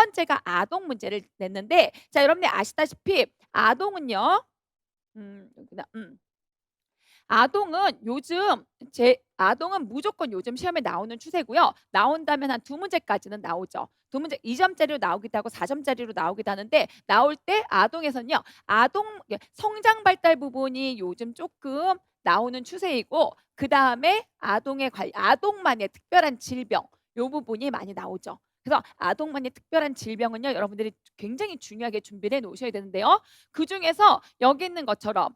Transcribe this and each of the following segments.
번째가 아동 문제를 냈는데 자 여러분들 아시다시피 아동은요. 여기다 아동은 요즘 제 아동은 무조건 요즘 시험에 나오는 추세고요. 나온다면 한 두 문제까지는 나오죠. 두 문제 2 점짜리로 나오기도 하고 4 점짜리로 나오기도 하는데 나올 때 아동에서는요. 아동 성장 발달 부분이 요즘 조금 나오는 추세이고 그다음에 아동만의 특별한 질병 요 부분이 많이 나오죠. 그래서 아동만의 특별한 질병은요. 여러분들이 굉장히 중요하게 준비를 해 놓으셔야 되는데요. 그중에서 여기 있는 것처럼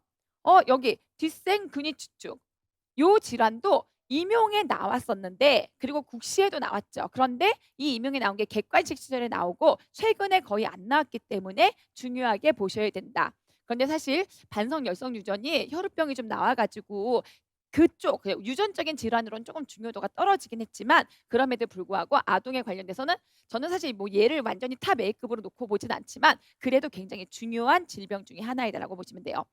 여기 뒷생근위추축 요 질환도 임용에 나왔었는데 그리고 국시에도 나왔죠. 그런데 이 임용에 나온 게 객관식 시절에 나오고 최근에 거의 안 나왔기 때문에 중요하게 보셔야 된다. 그런데 사실 반성 열성 유전이 혈우병이 좀 나와 가지고 그쪽 유전적인 질환으로는 조금 중요도가 떨어지긴 했지만 그럼에도 불구하고 아동에 관련돼서는 저는 사실 뭐 얘를 완전히 탑 A급으로 놓고 보진 않지만 그래도 굉장히 중요한 질병 중에 하나이다라고 보시면 돼요.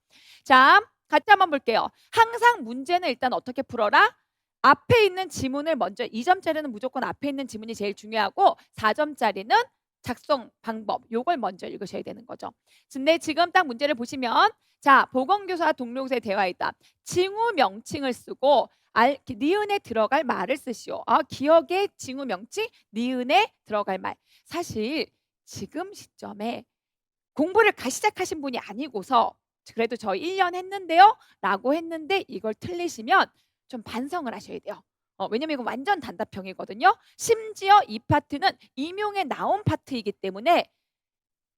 자, 같이 한번 볼게요. 항상 문제는 일단 어떻게 풀어라? 앞에 있는 지문을 먼저 2 점짜리는 무조건 앞에 있는 지문이 제일 중요하고 4 점짜리는 작성 방법 요걸 먼저 읽으셔야 되는 거죠. 근데 지금 딱 문제를 보시면 자, 보건교사와 동료교사의 대화이다. 징후 명칭을 쓰고 니은에 들어갈 말을 쓰시오. 기억의 징후 명칭 니은에 들어갈 말. 사실 지금 시점에 공부를 시작하신 분이 아니고서 그래도 저 1년 했는데요 라고 했는데 이걸 틀리시면 좀 반성을 하셔야 돼요. 왜냐면 이건 완전 단답형이거든요. 심지어 이 파트는 임용에 나온 파트이기 때문에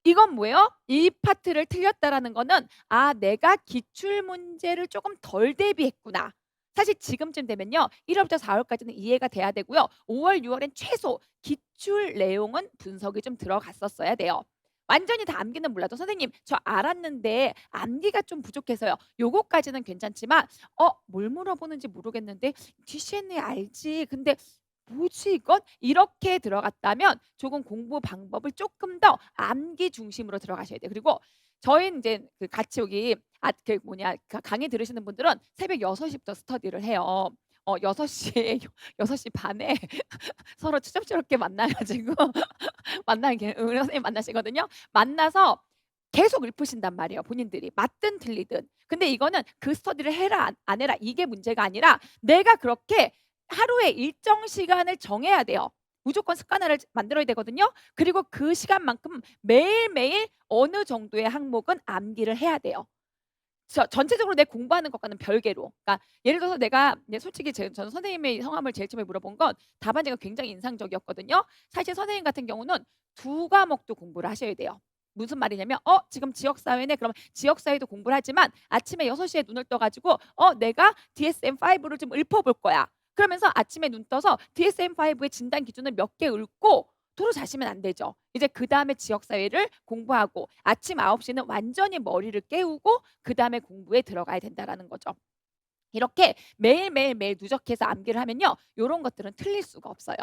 이건 뭐예요? 이 파트를 틀렸다라는 거는 내가 기출 문제를 조금 덜 대비했구나. 사실 지금쯤 되면요. 1 월부터 4 월까지는 이해가 돼야 되고요. 5 월, 6 월엔 최소 기출 내용은 분석이 좀 들어갔었어야 돼요. 완전히 다 암기는 몰라도 "선생님 저 알았는데 암기가 좀 부족해서요." 요거까지는 괜찮지만 뭘 물어보는지 모르겠는데 DCNA 알지. 근데 뭐지 이건? 이렇게 들어갔다면 조금 공부 방법을 조금 더 암기 중심으로 들어가셔야 돼요. 그리고 저희는 이제 그 같이 여기 강의 들으시는 분들은 새벽 6 시부터 스터디를 해요. 6 시에 6시 반에 서로 추접스럽게 만나 가지고 만나게 의료 선생님 만나시거든요. 만나서 계속 읊으신단 말이에요, 본인들이. 맞든 틀리든. 근데 이거는 그 스터디를 해라 안 해라 이게 문제가 아니라 내가 그렇게 하루에 일정 시간을 정해야 돼요. 무조건 습관화를 만들어야 되거든요. 그리고 그 시간만큼 매일매일 어느 정도의 항목은 암기를 해야 돼요. 전체적으로 내 공부하는 것과는 별개로. 그러니까 예를 들어서 내가 솔직히 저는 선생님의 성함을 제일 처음에 물어본 건 답안지가 굉장히 인상적이었거든요. 사실 선생님 같은 경우는 두 과목도 공부를 하셔야 돼요. 무슨 말이냐면 지금 지역사회네 그러면 지역사회도 공부를 하지만 아침에 6 시에 눈을 떠 가지고 내가 DSM-5를 좀 읊어 볼 거야. 그러면서 아침에 눈 떠서 DSM-5의 진단 기준을 몇 개 읊고 도로 자시면 안 되죠. 이제 그다음에 지역사회를 공부하고 아침 9 시는 완전히 머리를 깨우고 그다음에 공부에 들어가야 된다라는 거죠. 이렇게 매일매일 누적해서 암기를 하면요. 요런 것들은 틀릴 수가 없어요.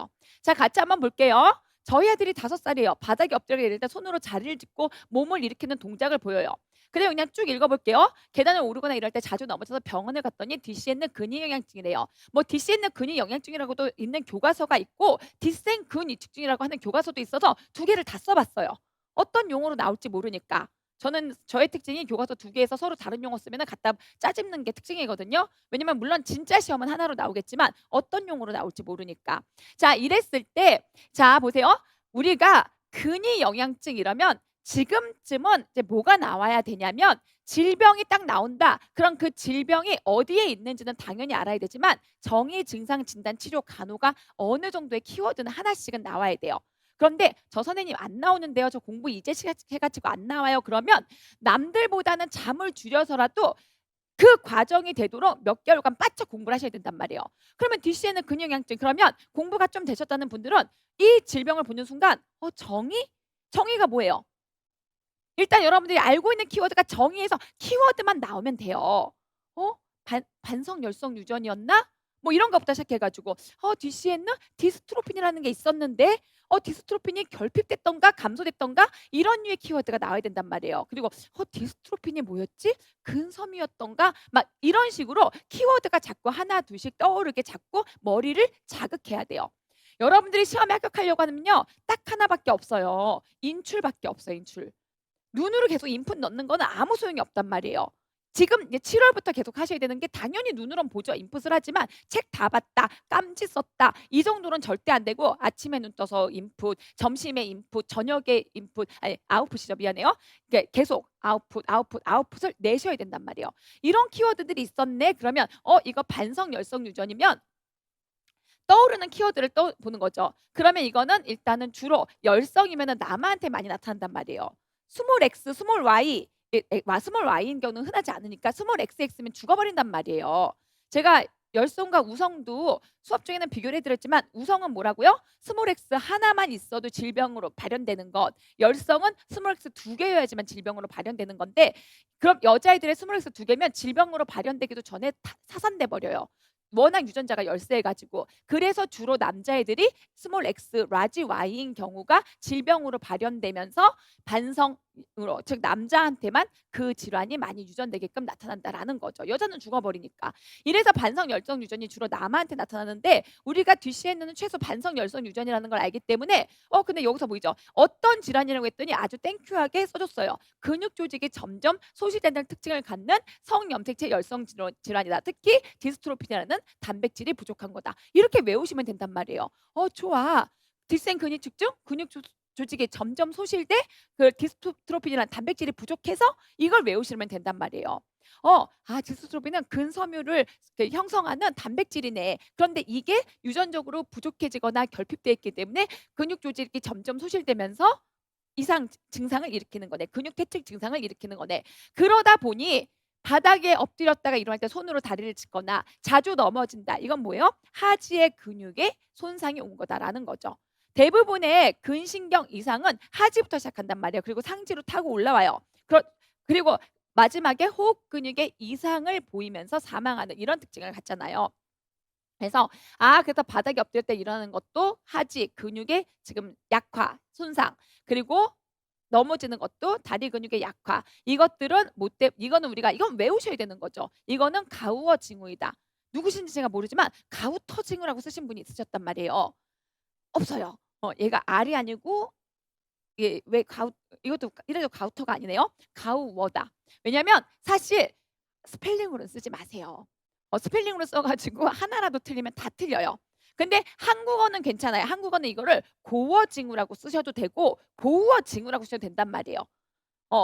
자, 같이 한번 볼게요. 저희 아들이 5 살이에요. 바닥에 엎드려 일단 손으로 자리를 짚고 몸을 일으키는 동작을 보여요. 그래요. 그냥 쭉 읽어볼게요. 계단을 오르거나 이럴 때 자주 넘어져서 병원을 갔더니 DCN은 근위영양증이래요. 뭐 DCN은 근위영양증이라고도 있는 교과서가 있고 뒷생근위축증이라고 하는 교과서도 있어서 두 개를 다 써봤어요. 어떤 용어로 나올지 모르니까. 저는 저의 특징이 교과서 두 개에서 서로 다른 용어 쓰면 갖다 짜집는 게 특징이거든요. 왜냐면 물론 진짜 시험은 하나로 나오겠지만 어떤 용어로 나올지 모르니까. 자, 이랬을 때 자, 보세요. 우리가 근위 영양증이라면 지금쯤은 이제 뭐가 나와야 되냐면 질병이 딱 나온다. 그럼 그 질병이 어디에 있는지는 당연히 알아야 되지만 정의, 증상, 진단, 치료, 간호가 어느 정도의 키워드는 하나씩은 나와야 돼요. 그런데 "저 선생님 안 나오는데요. 저 공부 이제 시작해 가지고 안 나와요." 그러면 남들보다는 잠을 줄여서라도 그 과정이 되도록 몇 개월간 바짝 공부를 하셔야 된단 말이에요. 그러면 DC에는 근육양증 그러면 공부가 좀 되셨다는 분들은 이 질병을 보는 순간 정의? 정의가 뭐예요? 일단 여러분들이 알고 있는 키워드가 정의에서 키워드만 나오면 돼요. 반성 열성 유전이었나? 뭐 이런 것부터 시작해 가지고 DC에는 디스트로핀이라는 게 있었는데 디스트로핀이 결핍됐던가 감소됐던가 이런 류의 키워드가 나와야 된단 말이에요. 그리고 디스트로핀이 뭐였지? 근섬유였던가 막 이런 식으로 키워드가 자꾸 하나 둘씩 떠오르게 자꾸 머리를 자극해야 돼요. 여러분들이 시험에 합격하려고 하면요. 딱 하나밖에 없어요. 인출밖에 없어요, 인출. 눈으로 계속 인풋 넣는 거는 아무 소용이 없단 말이에요. 지금 이제 7 월부터 계속 하셔야 되는 게 당연히 눈으로는 보죠. 인풋을 하지만 책 다 봤다, 깜지 썼다 이 정도는 절대 안 되고 아침에 눈 떠서 인풋, 점심에 인풋, 저녁에 인풋 아니 아웃풋이죠. 미안해요. 이게 계속 아웃풋, 아웃풋, 아웃풋을 내셔야 된단 말이에요. 이런 키워드들이 있었네. 그러면 이거 반성 열성 유전이면 떠오르는 키워드를 보는 거죠. 그러면 이거는 일단은 주로 열성이면은 남아한테 많이 나타난단 말이에요. 스몰 x, 스몰 y, 스몰 y인 경우는 흔하지 않으니까 스몰 xx면 죽어버린단 말이에요. 제가 열성과 우성도 수업 중에는 비교를 해드렸지만 우성은 뭐라고요? 스몰 x 하나만 있어도 질병으로 발현되는 것. 열성은 스몰 x 두 개여야지만 질병으로 발현되는 건데 그럼 여자애들의 스몰 x 두 개면 질병으로 발현되기도 전에 사산돼 버려요. 워낙 유전자가 열세해가지고 그래서 주로 남자애들이 스몰 x, 라지 y인 경우가 질병으로 발현되면서 반성으로 즉 남자한테만 그 질환이 많이 유전되게끔 나타난다라는 거죠. 여자는 죽어버리니까. 이래서 반성 열성 유전이 주로 남한테 나타나는데 우리가 DCN은 최소 반성 열성 유전이라는 걸 알기 때문에 근데 여기서 보이죠? 어떤 질환이라고 했더니 아주 땡큐하게 써줬어요. 근육 조직이 점점 소실되는 특징을 갖는 성염색체 열성 질환이다. 특히 디스트로피라는 단백질이 부족한 거다. 이렇게 외우시면 된단 말이에요. 좋아. 뒷생 근육축증, 조직이 점점 소실돼 그 디스트로핀이라는 단백질이 부족해서 이걸 외우시면 된단 말이에요. 디스트로핀은 근섬유를 형성하는 단백질이네. 그런데 이게 유전적으로 부족해지거나 결핍되어 있기 때문에 근육 조직이 점점 소실되면서 이상 증상을 일으키는 거네. 근육 퇴직 증상을 일으키는 거네. 그러다 보니 바닥에 엎드렸다가 일어날 때 손으로 다리를 짚거나 자주 넘어진다. 이건 뭐예요? 하지의 근육에 손상이 온 거다라는 거죠. 대부분의 근신경 이상은 하지부터 시작한단 말이에요. 그리고 상지로 타고 올라와요. 그리고 마지막에 호흡 근육의 이상을 보이면서 사망하는 이런 특징을 갖잖아요. 그래서 그래서 바닥에 엎드릴 때 일어나는 것도 하지 근육의 지금 약화, 손상 그리고 넘어지는 것도 다리 근육의 약화. 이것들은 이거는 우리가 이건 외우셔야 되는 거죠. 이거는 가우어 징후이다. 누구신지 제가 모르지만 가우터 징후라고 쓰신 분이 있으셨단 말이에요. 없어요. 얘가 R이 아니고 왜 이것도 이래도 가우터가 아니네요. 가우워다. 왜냐면 사실 스펠링으로는 쓰지 마세요. 스펠링으로 써가지고 하나라도 틀리면 다 틀려요. 근데 한국어는 괜찮아요. 한국어는 이거를 고어 징후라고 쓰셔도 되고 고우어 징후라고 쓰셔도 된단 말이에요.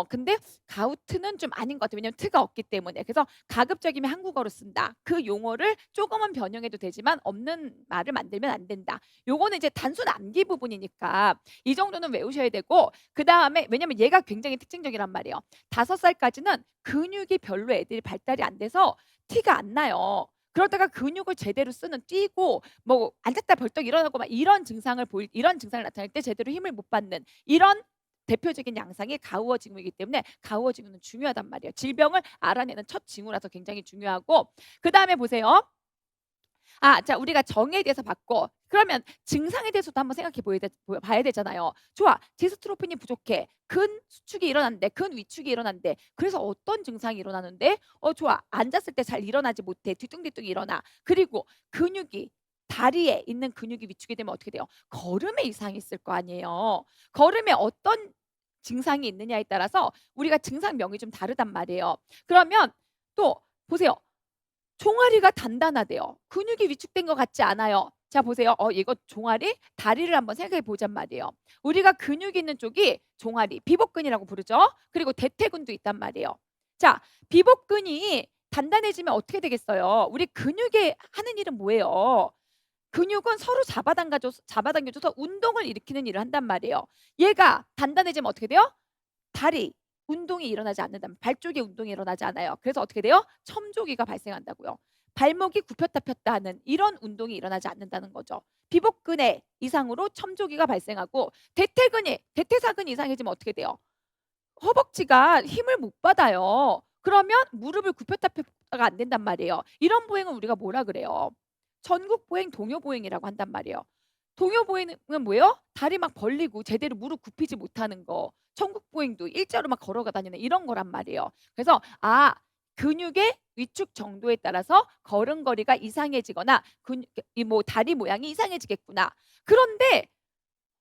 근데 가우트는 좀 아닌 것 같아요. 왜냐면 트가 없기 때문에. 그래서 가급적이면 한국어로 쓴다. 그 용어를 조금은 변형해도 되지만 없는 말을 만들면 안 된다. 요거는 이제 단순 암기 부분이니까 이 정도는 외우셔야 되고 그다음에 왜냐면 얘가 굉장히 특징적이란 말이에요. 5살까지는 근육이 별로 애들이 발달이 안 돼서 티가 안 나요. 그러다가 근육을 제대로 쓰는 뛰고 뭐 앉았다 벌떡 일어나고 막 이런 증상을 나타낼 때 제대로 힘을 못 받는 이런 대표적인 양상이 가우어 징후이기 때문에 가우어 징후는 중요하단 말이에요. 질병을 알아내는 첫 징후라서 굉장히 중요하고 그다음에 보세요. 자 우리가 정에 대해서 봤고 그러면 증상에 대해서도 한번 생각해 봐야 되잖아요. 좋아. 디스트로핀이 부족해. 근 수축이 일어난대. 근 위축이 일어난대. 그래서 어떤 증상이 일어나는데? 좋아. 앉았을 때 잘 일어나지 못해. 뒤뚱뒤뚱 일어나. 그리고 근육이 다리에 있는 근육이 위축이 되면 어떻게 돼요? 걸음에 이상이 있을 거 아니에요. 걸음에 어떤 증상이 있느냐에 따라서 우리가 증상명이 좀 다르단 말이에요. 그러면 또 보세요. 종아리가 단단하대요. 근육이 위축된 것 같지 않아요. 자 보세요. 이거 종아리, 다리를 한번 생각해 보잔 말이에요. 우리가 근육 있는 쪽이 종아리, 비복근이라고 부르죠. 그리고 대퇴근도 있단 말이에요. 자, 비복근이 단단해지면 어떻게 되겠어요? 우리 근육이 하는 일은 뭐예요? 근육은 서로 잡아당겨줘서 운동을 일으키는 일을 한단 말이에요. 얘가 단단해지면 어떻게 돼요? 다리, 운동이 일어나지 않는다면 발쪽에 운동이 일어나지 않아요. 그래서 어떻게 돼요? 첨조기가 발생한다고요. 발목이 굽혔다 폈다 하는 이런 운동이 일어나지 않는다는 거죠. 비복근의 이상으로 첨조기가 발생하고 대퇴사근 이상해지면 어떻게 돼요? 허벅지가 힘을 못 받아요. 그러면 무릎을 굽혔다 폈다가 안 된단 말이에요. 이런 보행은 우리가 뭐라 그래요? 전국보행, 동요보행이라고 한단 말이에요. 동요보행은 뭐예요? 다리 막 벌리고 제대로 무릎 굽히지 못하는 거. 천국보행도 일자로 막 걸어가 다니는 이런 거란 말이에요. 그래서 근육의 위축 정도에 따라서 걸음걸이가 이상해지거나 이 뭐 다리 모양이 이상해지겠구나. 그런데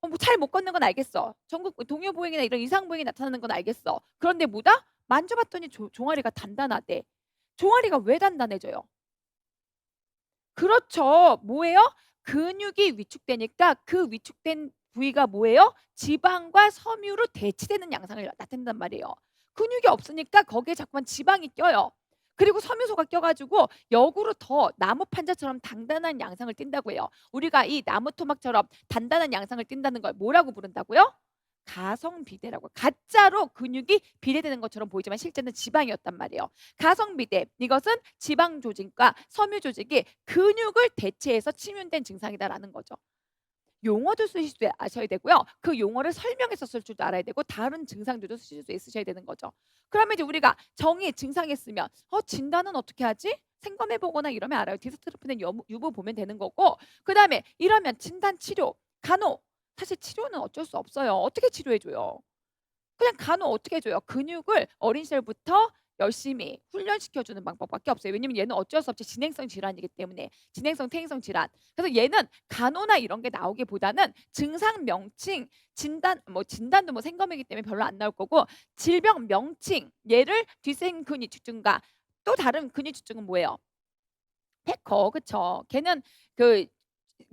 뭐 잘 못 걷는 건 알겠어. 전국 동요 보행이나 이런 이상 보행이 나타나는 건 알겠어. 그런데 뭐다? 만져봤더니 종아리가 단단하대. 종아리가 왜 단단해져요? 그렇죠. 뭐예요? 근육이 위축되니까 그 위축된 부위가 뭐예요? 지방과 섬유로 대치되는 양상을 나타낸단 말이에요. 근육이 없으니까 거기에 자꾸만 지방이 껴요. 그리고 섬유소가 껴가지고 역으로 더 나무 판자처럼 단단한 양상을 띈다고 해요. 우리가 이 나무 토막처럼 단단한 양상을 띈다는 걸 뭐라고 부른다고요? 가성비대라고. 가짜로 근육이 비대되는 것처럼 보이지만 실제는 지방이었단 말이에요. 가성비대, 이것은 지방 조직과 섬유 조직이 근육을 대체해서 침윤된 증상이다라는 거죠. 용어도 쓰실 줄 아셔야 되고요. 그 용어를 설명해서 쓸 줄도 알아야 되고 다른 증상들도 쓰실 수 있으셔야 되는 거죠. 그러면 이제 우리가 정의 증상이 있으면 진단은 어떻게 하지? 생검해 보거나 이러면 알아요. 디스트로피는 유부 보면 되는 거고, 그다음에 이러면 진단 치료 간호. 사실 치료는 어쩔 수 없어요. 어떻게 치료해 줘요? 그냥 간호 어떻게 해 줘요? 근육을 어린 시절부터 열심히 훈련시켜 주는 방법밖에 없어요. 왜냐면 얘는 어쩔 수 없이 진행성 질환이기 때문에. 진행성 퇴행성 질환. 그래서 얘는 간호나 이런 게 나오기보다는 증상 명칭, 진단 뭐 진단도 뭐 생검이기 때문에 별로 안 나올 거고, 질병 명칭, 얘를 뒤생근위축 증가. 또 다른 근위축 증은 뭐예요? 패커. 그쵸. 걔는 그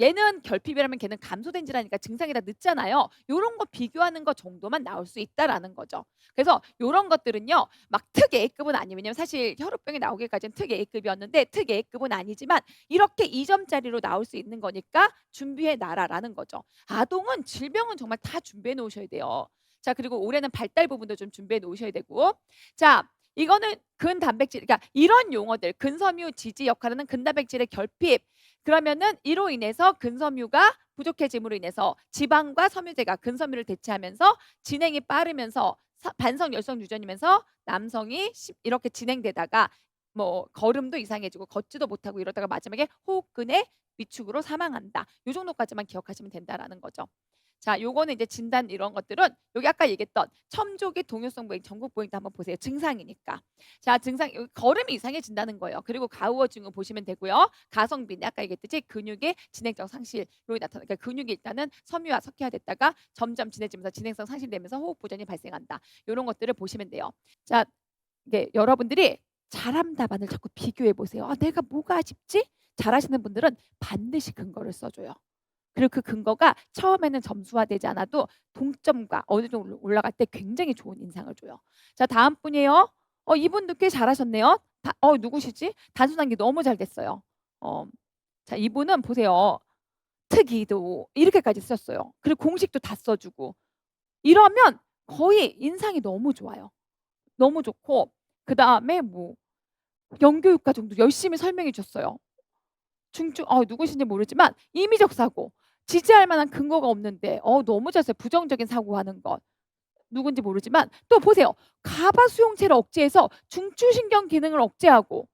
얘는 결핍이라면 걔는 감소된 질환이니까 증상이 다 늦잖아요. 요런 거 비교하는 거 정도만 나올 수 있다라는 거죠. 그래서 요런 것들은요. 막 특 A급은 아니에요. 왜냐면 사실 혈우병이 나오기까지는 특 A급이었는데 특 A급은 아니지만 이렇게 2점짜리로 나올 수 있는 거니까 준비해 놔라라는 거죠. 아동은 질병은 정말 다 준비해 놓으셔야 돼요. 자, 그리고 올해는 발달 부분도 좀 준비해 놓으셔야 되고. 자, 이거는 근단백질, 그러니까 이런 용어들, 근섬유 지지 역할을 하는 근단백질의 결핍. 그러면은 이로 인해서 근섬유가 부족해짐으로 인해서 지방과 섬유제가 근섬유를 대체하면서 진행이 빠르면서 반성 열성 유전이면서 남성이 이렇게 진행되다가 뭐 걸음도 이상해지고 걷지도 못하고 이러다가 마지막에 호흡근의 위축으로 사망한다. 요 정도까지만 기억하시면 된다라는 거죠. 자, 요거는 이제 진단 이런 것들은 여기 아까 얘기했던 첨조기 동요성 보행, 전국 보행도 한번 보세요. 증상이니까. 자, 증상 걸음이 이상해진다는 거예요. 그리고 가우어 증후 보시면 되고요. 가성비 아까 얘기했듯이 근육의 진행성 상실로 나타나. 그러니까 근육이 일단은 섬유화 석회화됐다가 점점 진해지면서 진행성 상실되면서 호흡 부전이 발생한다. 이런 것들을 보시면 돼요. 자, 이게 여러분들이 잘함 답안을 자꾸 비교해 보세요. 내가 뭐가 아쉽지? 잘하시는 분들은 반드시 근거를 써줘요. 그리고 그 근거가 처음에는 점수화되지 않아도 동점과 어느 정도 올라갈 때 굉장히 좋은 인상을 줘요. 자, 다음 분이에요. 이분도 꽤 잘하셨네요. 누구시지? 단순한 게 너무 잘 됐어요. 자, 이분은 보세요. 특이도 이렇게까지 썼어요. 그리고 공식도 다 써주고. 이러면 거의 인상이 너무 좋아요. 너무 좋고, 그 다음에 뭐 연교육과 정도 열심히 설명해 줬어요. 누구신지 모르지만 임의적 사고, 지지할 만한 근거가 없는데 너무 잘했어요. 부정적인 사고하는 것. 누군지 모르지만 또 보세요. 가바 수용체를 억제해서 중추신경 기능을 억제하고.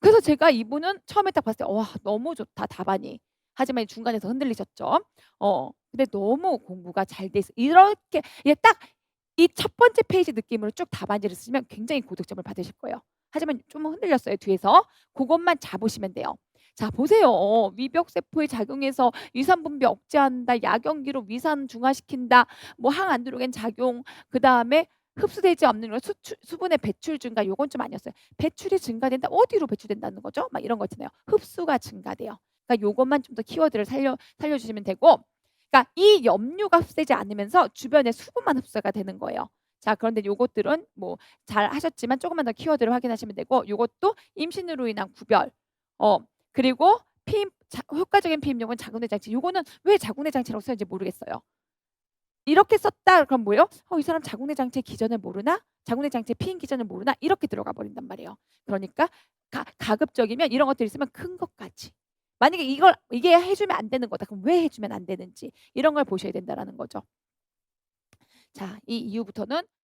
그래서 제가 이분은 처음에 딱 봤을 때 와, 너무 좋다 답안이. 하지만 중간에서 흔들리셨죠. 근데 너무 공부가 잘 돼 있어. 이렇게 딱 이 첫 번째 페이지 느낌으로 쭉 답안지를 쓰면 굉장히 고득점을 받으실 거예요. 하지만 좀 흔들렸어요 뒤에서. 그것만 잡으시면 돼요. 자, 보세요. 위벽세포에 작용해서 위산 분비 억제한다. 약연기로 위산 중화시킨다. 뭐 항안드로겐 작용. 그다음에 흡수되지 않는 수분의 배출 증가. 요건 좀 아니었어요. 배출이 증가된다. 어디로 배출된다는 거죠? 막 이런 거 있잖아요. 흡수가 증가돼요. 그러니까 요것만 좀 더 키워드를 살려주시면 되고, 그러니까 이 염류가 흡수되지 않으면서 주변에 수분만 흡수가 되는 거예요. 자, 그런데 요것들은 뭐 잘 하셨지만 조금만 더 키워드를 확인하시면 되고, 요것도 임신으로 인한 구별. 그리고 효과적인 피임용은 자궁내 장치. 요거는 왜 자궁내 장치라고 쓰는지 모르겠어요. 이렇게 썼다 그럼 뭐예요? 이 사람 자궁내 장치 기전을 모르나? 자궁내 장치 피임 기전을 모르나? 이렇게 들어가 버린단 말이에요. 그러니까 가급적이면 이런 것들이 있으면 큰 것까지. 만약에 이게 해주면 안 되는 거다. 그럼 왜 해주면 안 되는지 이런 걸 보셔야 된다라는 거죠. 자, 이 이후부터는